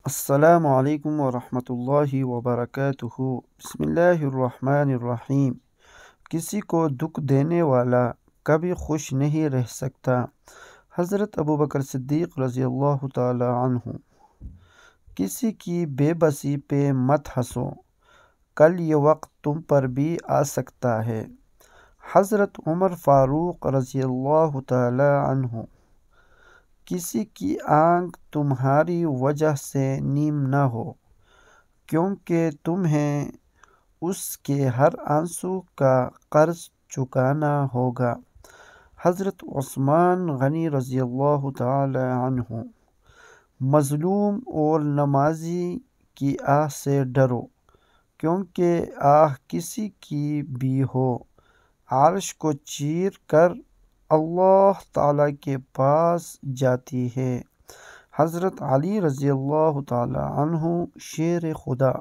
السلام علیکم ورحمۃ اللہ وبرکاتہ۔ بسم اللہ الرحمن الرحیم۔ کسی کو دکھ دینے والا کبھی خوش نہیں رہ سکتا۔ حضرت ابوبکر صدیق رضی اللہ تعالی عنہ۔ کسی کی بے بسی پہ مت ہنسو، کل یہ وقت تم پر بھی آ سکتا ہے۔ حضرت عمر فاروق رضی اللہ تعالی عنہ۔ کسی کی آنکھ تمہاری وجہ سے نیم نہ ہو، کیونکہ تمہیں اس کے ہر آنسو کا قرض چکانا ہوگا۔ حضرت عثمان غنی رضی اللہ تعالی عنہ۔ مظلوم اور نمازی کی آہ سے ڈرو، کیونکہ آہ کسی کی بھی ہو عرش کو چیر کر اللہ تعالیٰ کے پاس جاتی ہے۔ حضرت علی رضی اللہ تعالی عنہ۔ شیر خدا۔